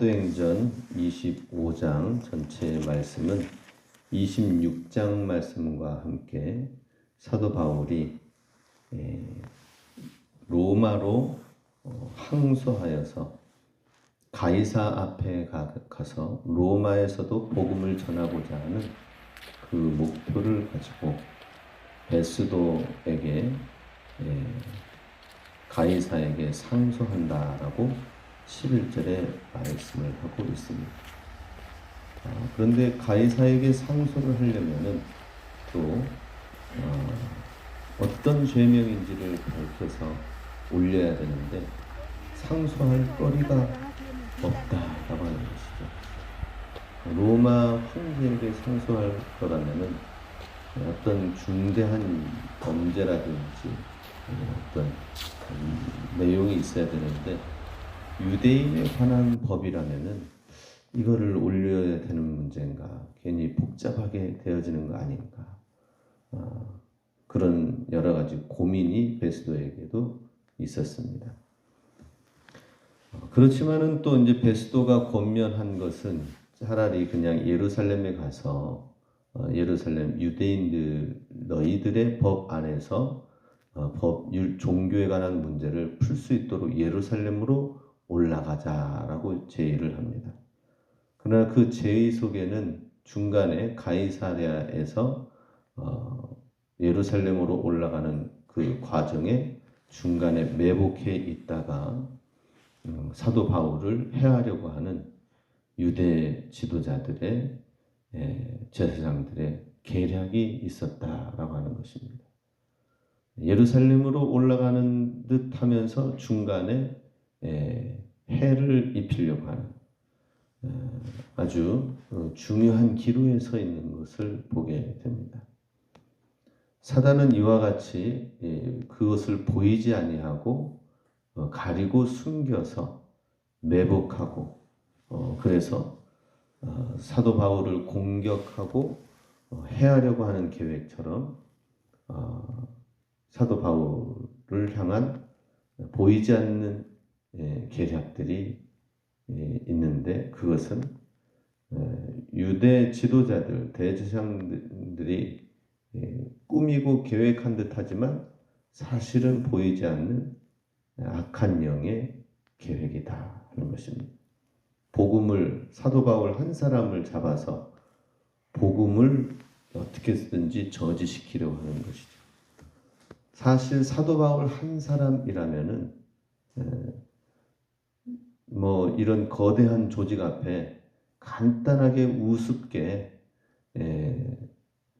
사도행전 25장 전체 말씀은 26장 말씀과 함께 사도 바울이 로마로 항소하여서 가이사 앞에 가서 로마에서도 복음을 전하고자 하는 그 목표를 가지고 베스도에게 가이사에게 상소한다라고 11절에 말씀을 하고 있습니다. 그런데 가이사에게 상소를 하려면은 또 어떤 죄명인지를 밝혀서 올려야 되는데 상소할 거리가 없다라고 하는 것이죠. 로마 황제에게 상소할 거라면은 어떤 중대한 범죄라든지 어떤 내용이 있어야 되는데 유대인에 관한 법이라면은 이거를 올려야 되는 문제인가, 괜히 복잡하게 되어지는 거 아닌가, 그런 여러 가지 고민이 베스도에게도 있었습니다. 그렇지만은 또 이제 베스도가 권면한 것은 차라리 그냥 예루살렘에 가서 예루살렘 유대인들 너희들의 법 안에서 법률 종교에 관한 문제를 풀 수 있도록 예루살렘으로 올라가자라고 제의를 합니다. 그러나 그 제의 속에는 중간에 가이사랴에서 예루살렘으로 올라가는 그 과정에 중간에 매복해 있다가 사도 바울을 해하려고 하는 유대 지도자들의 제사장들의 계략이 있었다라고 하는 것입니다. 예루살렘으로 올라가는 듯 하면서 중간에 해를 입히려고 하는 아주 중요한 기로에 서 있는 것을 보게 됩니다. 사단은 이와 같이 그것을 보이지 아니하고 가리고 숨겨서 매복하고 그래서 사도 바울을 공격하고 해하려고 하는 계획처럼 사도 바울을 향한 보이지 않는 계략들이 있는데 그것은 유대 지도자들, 대제사장들이 꾸미고 계획한 듯하지만 사실은 보이지 않는 악한 영의 계획이다 하는 것입니다. 복음을 사도 바울 한 사람을 잡아서 복음을 어떻게든지 저지시키려고 하는 것이죠. 사실 사도 바울 한 사람이라면은 뭐 이런 거대한 조직 앞에 간단하게 우습게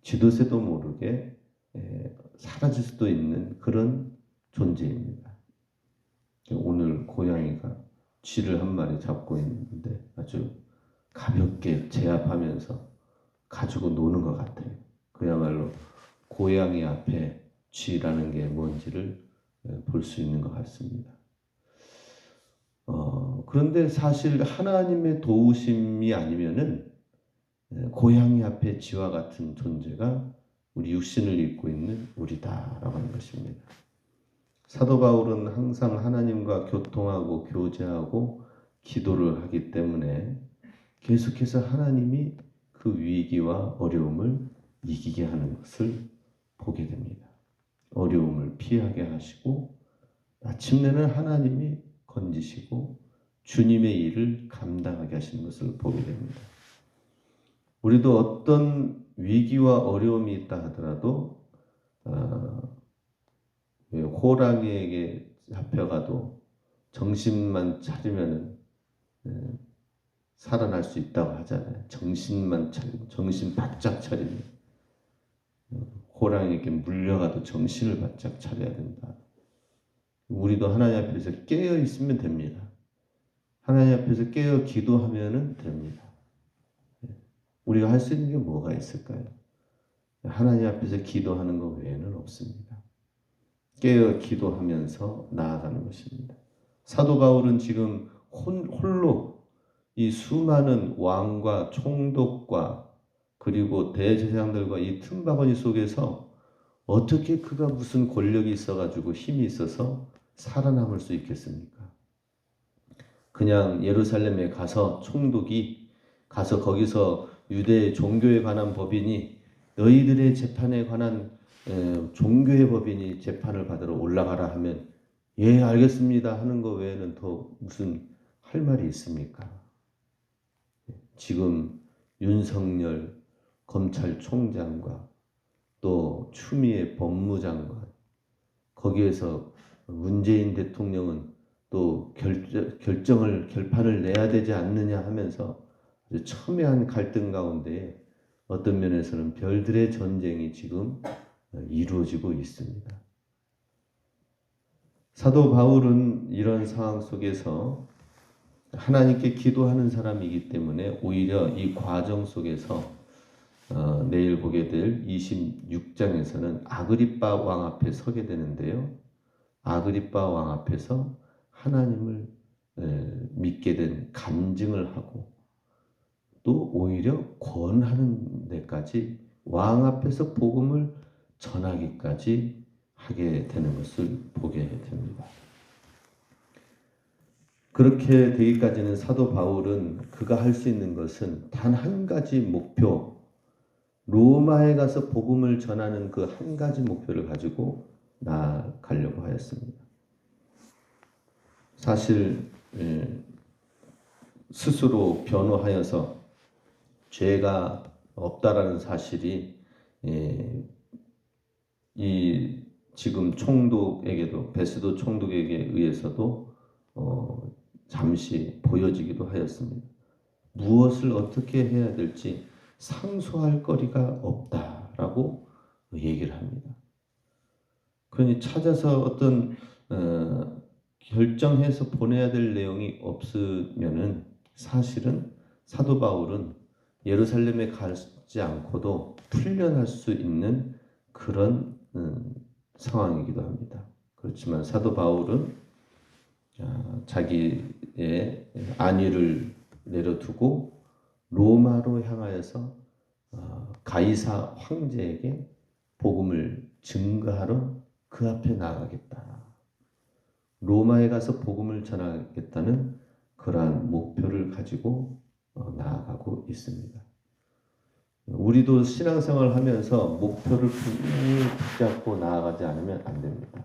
쥐도새도 모르게 사라질 수도 있는 그런 존재입니다. 오늘 고양이가 쥐를 한 마리 잡고 있는데 아주 가볍게 제압하면서 가지고 노는 것 같아요. 그야말로 고양이 앞에 쥐라는 게 뭔지를 볼 수 있는 것 같습니다. 그런데 사실 하나님의 도우심이 아니면은 고양이 앞에 쥐와 같은 존재가 우리 육신을 입고 있는 우리다라고 하는 것입니다. 사도 바울은 항상 하나님과 교통하고 교제하고 기도를 하기 때문에 계속해서 하나님이 그 위기와 어려움을 이기게 하는 것을 보게 됩니다. 어려움을 피하게 하시고 마침내는 하나님이 건지시고 주님의 일을 감당하게 하시는 것을 보게 됩니다. 우리도 어떤 위기와 어려움이 있다 하더라도 호랑이에게 잡혀가도 정신만 차리면 살아날 수 있다고 하잖아요. 정신만 차리고 정신 바짝 차리면 호랑이에게 물려가도 정신을 바짝 차려야 된다. 우리도 하나님 앞에서 깨어 있으면 됩니다. 하나님 앞에서 깨어 기도하면 됩니다. 우리가 할 수 있는 게 뭐가 있을까요? 하나님 앞에서 기도하는 것 외에는 없습니다. 깨어 기도하면서 나아가는 것입니다. 사도 바울은 지금 홀로 이 수많은 왕과 총독과 그리고 대제사장들과 이 틈바구니 속에서 어떻게 그가 무슨 권력이 있어가지고 힘이 있어서 살아남을 수 있겠습니까? 그냥 예루살렘에 가서 총독이 가서 거기서 유대 종교에 관한 법인이 너희들의 재판에 관한 종교의 법인이 재판을 받으러 올라가라 하면 예 알겠습니다 하는 거 외에는 더 무슨 할 말이 있습니까? 지금 윤석열 검찰총장과 또 추미애 법무장관 거기에서 문재인 대통령은 또 결판을 내야 되지 않느냐 하면서 첨예한 갈등 가운데 어떤 면에서는 별들의 전쟁이 지금 이루어지고 있습니다. 사도 바울은 이런 상황 속에서 하나님께 기도하는 사람이기 때문에 오히려 이 과정 속에서 내일 보게 될 26장에서는 아그리빠 왕 앞에 서게 되는데요. 아그리빠 왕 앞에서 하나님을 믿게 된 간증을 하고 또 오히려 권하는 데까지 왕 앞에서 복음을 전하기까지 하게 되는 것을 보게 됩니다. 그렇게 되기까지는 사도 바울은 그가 할 수 있는 것은 단 한 가지 목표, 로마에 가서 복음을 전하는 그 한 가지 목표를 가지고 나아가려고 하였습니다. 사실 스스로 변호하여서 죄가 없다라는 사실이 이 지금 총독에게도 베스도 총독에게 의해서도 잠시 보여지기도 하였습니다. 무엇을 어떻게 해야 될지 상소할 거리가 없다라고 얘기를 합니다. 그러니 찾아서 어떤 결정해서 보내야 될 내용이 없으면은 사실은 사도 바울은 예루살렘에 가지 않고도 풀려날 수 있는 그런 상황이기도 합니다. 그렇지만 사도 바울은 자기의 안위를 내려두고 로마로 향하여서 가이사 황제에게 복음을 증거하러 그 앞에 나아가겠다. 로마에 가서 복음을 전하겠다는 그러한 목표를 가지고 나아가고 있습니다. 우리도 신앙생활을 하면서 목표를 분명히 붙잡고 나아가지 않으면 안 됩니다.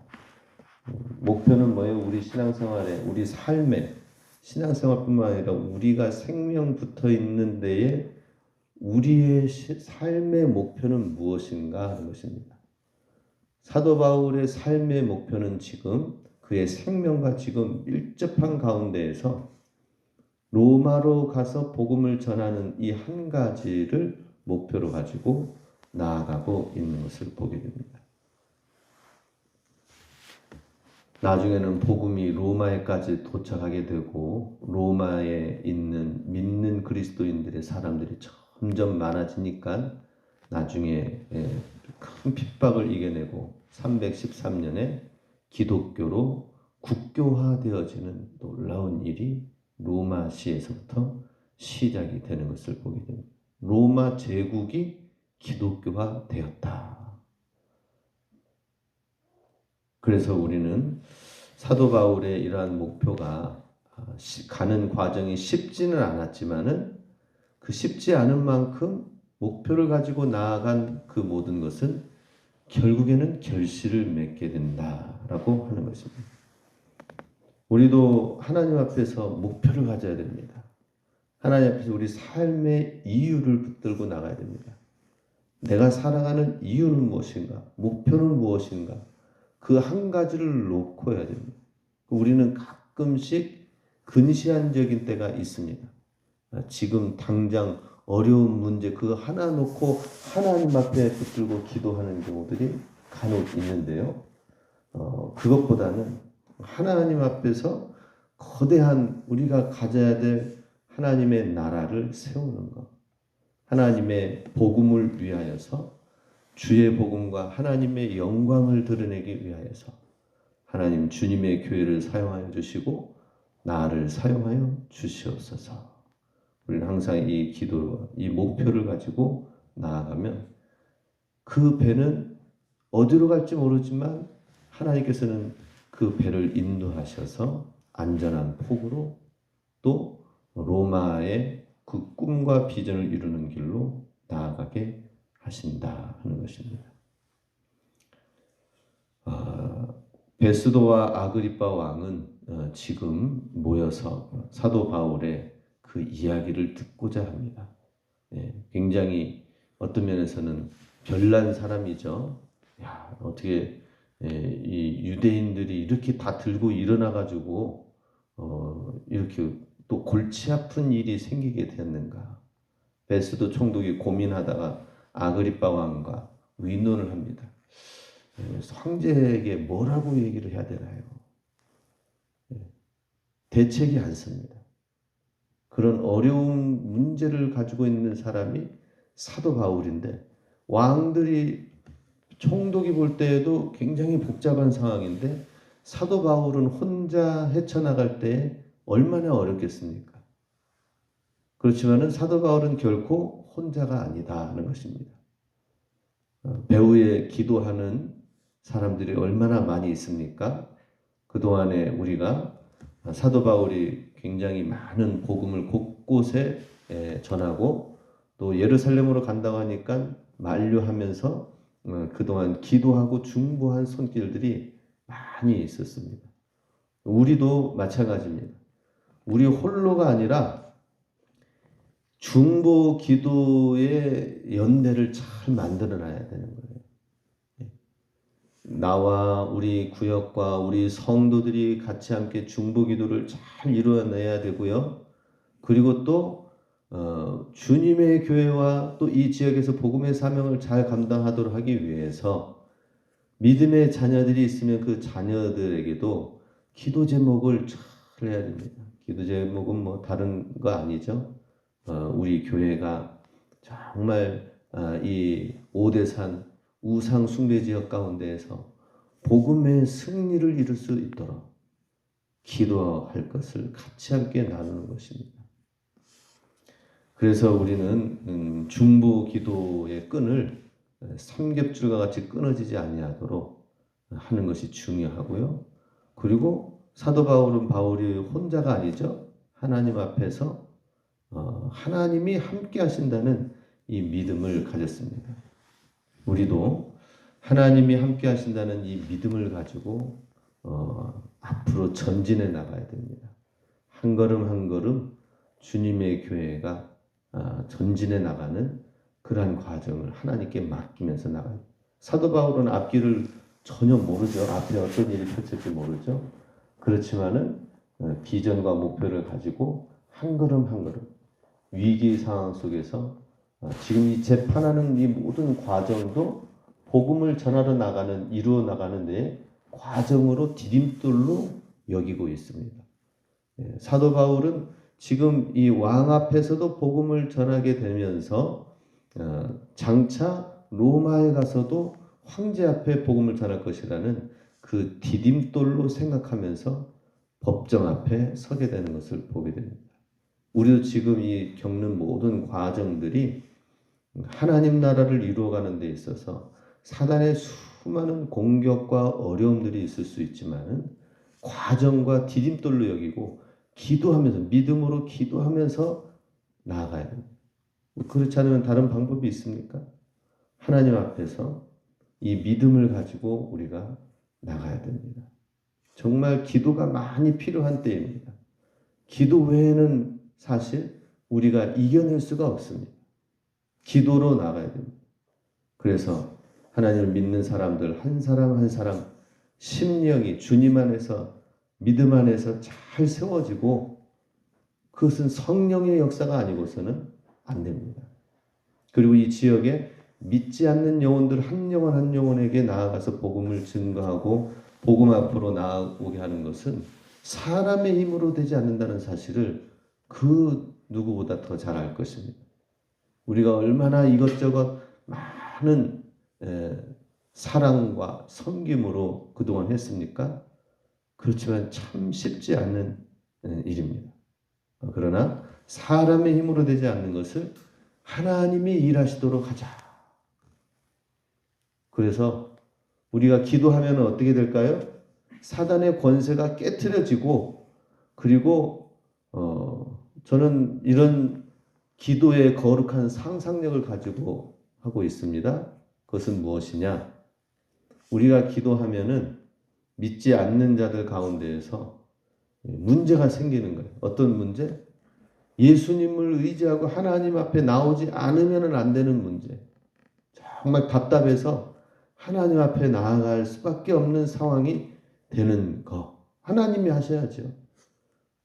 목표는 뭐예요? 우리 신앙생활에, 우리 삶에, 신앙생활뿐만 아니라 우리가 생명 붙어 있는 데에 우리의 삶의 목표는 무엇인가 하는 것입니다. 사도 바울의 삶의 목표는 지금 그의 생명과 지금 밀접한 가운데에서 로마로 가서 복음을 전하는 이 한 가지를 목표로 가지고 나아가고 있는 것을 보게 됩니다. 나중에는 복음이 로마에까지 도착하게 되고 로마에 있는 믿는 그리스도인들의 사람들이 점점 많아지니까 나중에 큰 핍박을 이겨내고 313년에 기독교로 국교화되어지는 놀라운 일이 로마시에서부터 시작이 되는 것을 보게 됩니다. 로마 제국이 기독교화되었다. 그래서 우리는 사도 바울의 이러한 목표가 가는 과정이 쉽지는 않았지만은 그 쉽지 않은 만큼 목표를 가지고 나아간 그 모든 것은 결국에는 결실을 맺게 된다라고 하는 것입니다. 우리도 하나님 앞에서 목표를 가져야 됩니다. 하나님 앞에서 우리 삶의 이유를 붙들고 나가야 됩니다. 내가 살아가는 이유는 무엇인가? 목표는 무엇인가? 그 한 가지를 놓고 해야 됩니다. 우리는 가끔씩 근시안적인 때가 있습니다. 지금 당장 어려운 문제 그거 하나 놓고 하나님 앞에 붙들고 기도하는 경우들이 간혹 있는데요. 그것보다는 하나님 앞에서 거대한 우리가 가져야 될 하나님의 나라를 세우는 것, 하나님의 복음을 위하여서 주의 복음과 하나님의 영광을 드러내기 위하여서 하나님 주님의 교회를 사용하여 주시고 나를 사용하여 주시옵소서. 우리는 항상 이 기도와 이 목표를 가지고 나아가면 그 배는 어디로 갈지 모르지만 하나님께서는 그 배를 인도하셔서 안전한 폭으로 또 로마의 그 꿈과 비전을 이루는 길로 나아가게 하신다 하는 것입니다. 베스도와 아그리빠 왕은 지금 모여서 사도 바울의 그 이야기를 듣고자 합니다. 굉장히 어떤 면에서는 별난 사람이죠. 야, 어떻게 이 유대인들이 이렇게 다 들고 일어나 가지고 이렇게 또 골치 아픈 일이 생기게 되었는가? 베스도 총독이 고민하다가 아그리빠 왕과 의논을 합니다. 황제에게 뭐라고 얘기를 해야 되나요? 대책이 않습니다. 그런 어려운 문제를 가지고 있는 사람이 사도 바울인데 왕들이 총독이 볼 때에도 굉장히 복잡한 상황인데 사도 바울은 혼자 헤쳐나갈 때 얼마나 어렵겠습니까? 그렇지만은 사도 바울은 결코 혼자가 아니다 하는 것입니다. 배후에 기도하는 사람들이 얼마나 많이 있습니까? 그동안에 우리가 사도 바울이 굉장히 많은 복음을 곳곳에 전하고 또 예루살렘으로 간다고 하니까 만류하면서 그동안 기도하고 중보한 손길들이 많이 있었습니다. 우리도 마찬가지입니다. 우리 홀로가 아니라 중보 기도의 연대를 잘 만들어 놔야 되는 거예요. 나와 우리 구역과 우리 성도들이 같이 함께 중보 기도를 잘 이루어내야 되고요. 그리고 또 주님의 교회와 또 이 지역에서 복음의 사명을 잘 감당하도록 하기 위해서 믿음의 자녀들이 있으면 그 자녀들에게도 기도 제목을 잘 해야 됩니다. 기도 제목은 뭐 다른 거 아니죠. 우리 교회가 정말 이 오대산 우상 숭배 지역 가운데에서 복음의 승리를 이룰 수 있도록 기도할 것을 같이 함께 나누는 것입니다. 그래서 우리는 중보 기도의 끈을 삼겹줄과 같이 끊어지지 아니하도록 하는 것이 중요하고요. 그리고 사도 바울은 바울이 혼자가 아니죠. 하나님 앞에서 하나님이 함께 하신다는 이 믿음을 가졌습니다. 우리도 하나님이 함께 하신다는 이 믿음을 가지고 앞으로 전진해 나가야 됩니다. 한 걸음 한 걸음 주님의 교회가 전진해 나가는 그러한 과정을 하나님께 맡기면서 나가요. 사도 바울은 앞길을 전혀 모르죠. 앞에 어떤 일이 펼쳐질지 모르죠. 그렇지만은 비전과 목표를 가지고 한 걸음 한 걸음 위기 상황 속에서 지금 이 재판하는 이 모든 과정도 복음을 전하러 나가는 이루어 나가는 데 과정으로 디딤돌로 여기고 있습니다. 사도 바울은 지금 이 왕 앞에서도 복음을 전하게 되면서 장차 로마에 가서도 황제 앞에 복음을 전할 것이라는 그 디딤돌로 생각하면서 법정 앞에 서게 되는 것을 보게 됩니다. 우리도 지금 이 겪는 모든 과정들이 하나님 나라를 이루어가는 데 있어서 사단의 수많은 공격과 어려움들이 있을 수 있지만 과정과 디딤돌로 여기고 기도하면서 믿음으로 기도하면서 나아가야 됩니다. 그렇지 않으면 다른 방법이 있습니까? 하나님 앞에서 이 믿음을 가지고 우리가 나가야 됩니다. 정말 기도가 많이 필요한 때입니다. 기도 외에는 사실 우리가 이겨낼 수가 없습니다. 기도로 나가야 됩니다. 그래서 하나님을 믿는 사람들 한 사람 한 사람 심령이 주님 안에서 믿음 안에서 잘 세워지고 그것은 성령의 역사가 아니고서는 안 됩니다. 그리고 이 지역에 믿지 않는 영혼들 한 영혼 한 영혼에게 나아가서 복음을 증거하고 복음 앞으로 나아오게 하는 것은 사람의 힘으로 되지 않는다는 사실을 그 누구보다 더 잘 알 것입니다. 우리가 얼마나 이것저것 많은 사랑과 섬김으로 그동안 했습니까? 그렇지만 참 쉽지 않은 일입니다. 그러나 사람의 힘으로 되지 않는 것을 하나님이 일하시도록 하자. 그래서 우리가 기도하면 어떻게 될까요? 사단의 권세가 깨트려지고 그리고 저는 이런 기도의 거룩한 상상력을 가지고 하고 있습니다. 그것은 무엇이냐? 우리가 기도하면은 믿지 않는 자들 가운데에서 문제가 생기는 거예요. 어떤 문제? 예수님을 의지하고 하나님 앞에 나오지 않으면 안 되는 문제. 정말 답답해서 하나님 앞에 나아갈 수밖에 없는 상황이 되는 거. 하나님이 하셔야죠.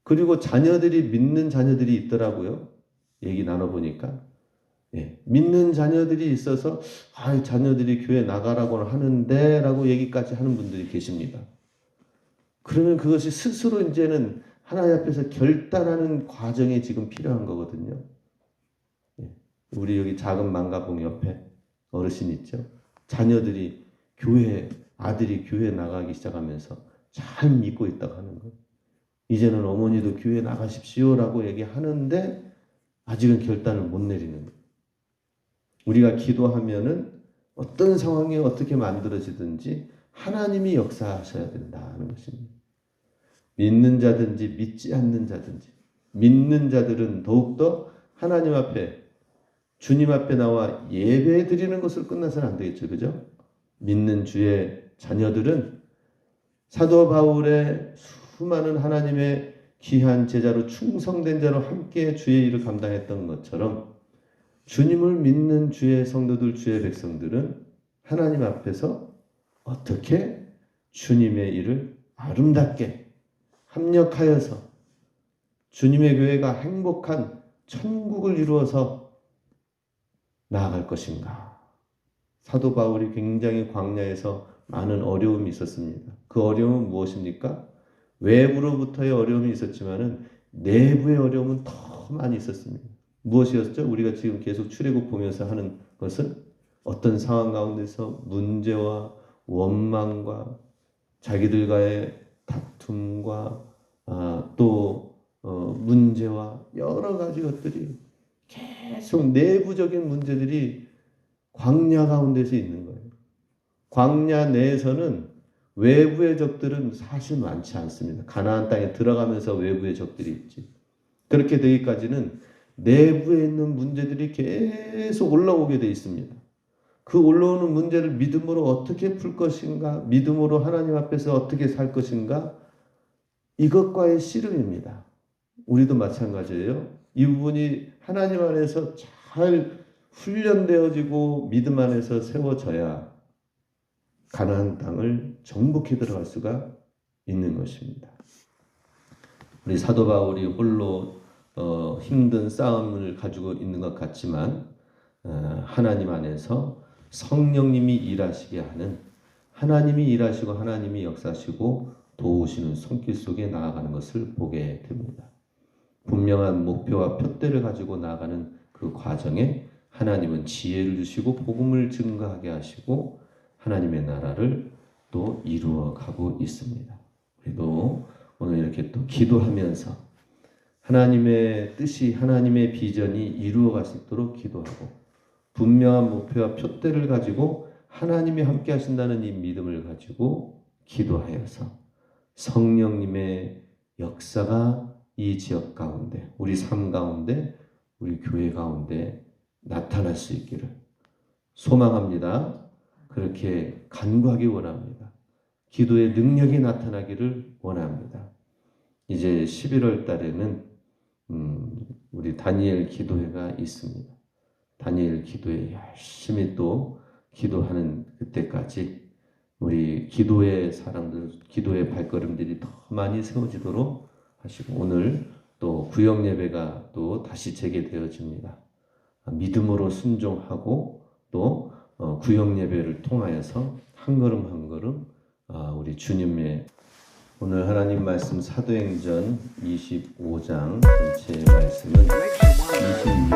그리고 자녀들이 믿는 자녀들이 있더라고요. 얘기 나눠보니까. 믿는 자녀들이 있어서 자녀들이 교회 나가라고 하는데 라고 얘기까지 하는 분들이 계십니다. 그러면 그것이 스스로 이제는 하나님 앞에서 결단하는 과정이 지금 필요한 거거든요. 우리 여기 작은 망가봉 옆에 어르신 있죠. 자녀들이 아들이 교회 나가기 시작하면서 잘 믿고 있다고 하는 거예요. 이제는 어머니도 교회 나가십시오라고 얘기하는데 아직은 결단을 못 내리는 거예요. 우리가 기도하면은 어떤 상황이 어떻게 만들어지든지 하나님이 역사하셔야 된다는 것입니다. 믿는 자든지 믿지 않는 자든지, 믿는 자들은 더욱더 하나님 앞에, 주님 앞에 나와 예배 드리는 것을 끝나서는 안 되겠죠. 그죠? 믿는 주의 자녀들은 사도 바울의 수많은 하나님의 귀한 제자로 충성된 자로 함께 주의 일을 감당했던 것처럼 주님을 믿는 주의 성도들, 주의 백성들은 하나님 앞에서 어떻게 주님의 일을 아름답게 합력하여서 주님의 교회가 행복한 천국을 이루어서 나아갈 것인가. 사도 바울이 굉장히 광야에서 많은 어려움이 있었습니다. 그 어려움은 무엇입니까? 외부로부터의 어려움이 있었지만은 내부의 어려움은 더 많이 있었습니다. 무엇이었죠? 우리가 지금 계속 출애굽 보면서 하는 것은 어떤 상황 가운데서 문제와 원망과 자기들과의 다툼과 또 문제와 여러 가지 것들이 계속 내부적인 문제들이 광야 가운데서 있는 거예요. 광야 내에서는 외부의 적들은 사실 많지 않습니다. 가나안 땅에 들어가면서 외부의 적들이 있지. 그렇게 되기까지는 내부에 있는 문제들이 계속 올라오게 되어 있습니다. 그 올라오는 문제를 믿음으로 어떻게 풀 것인가, 믿음으로 하나님 앞에서 어떻게 살 것인가, 이것과의 씨름입니다. 우리도 마찬가지예요. 이 부분이 하나님 안에서 잘 훈련되어지고 믿음 안에서 세워져야 가나안 땅을 정복해 들어갈 수가 있는 것입니다. 우리 사도 바울이 홀로 힘든 싸움을 가지고 있는 것 같지만 하나님 안에서 성령님이 일하시게 하는, 하나님이 일하시고 하나님이 역사하시고 도우시는 손길 속에 나아가는 것을 보게 됩니다. 분명한 목표와 표대를 가지고 나아가는 그 과정에 하나님은 지혜를 주시고 복음을 증거하게 하시고 하나님의 나라를 또 이루어 가고 있습니다. 그래도 오늘 이렇게 또 기도하면서 하나님의 뜻이, 하나님의 비전이 이루어갈 수 있도록 기도하고 분명한 목표와 표대를 가지고 하나님이 함께 하신다는 이 믿음을 가지고 기도하여서 성령님의 역사가 이 지역 가운데, 우리 삶 가운데, 우리 교회 가운데 나타날 수 있기를 소망합니다. 그렇게 간구하기 원합니다. 기도의 능력이 나타나기를 원합니다. 이제 11월 달에는 우리 다니엘 기도회가 있습니다. 다니엘 기도회 열심히 또 기도하는 그때까지 우리 기도의 사람들, 기도의 발걸음들이 더 많이 세워지도록 하시고, 오늘 또 구역 예배가 또 다시 재개되어집니다. 믿음으로 순종하고 또 구역 예배를 통하여서 한 걸음 한 걸음 우리 주님의, 오늘 하나님 말씀 사도행전 25장 전체 말씀은 26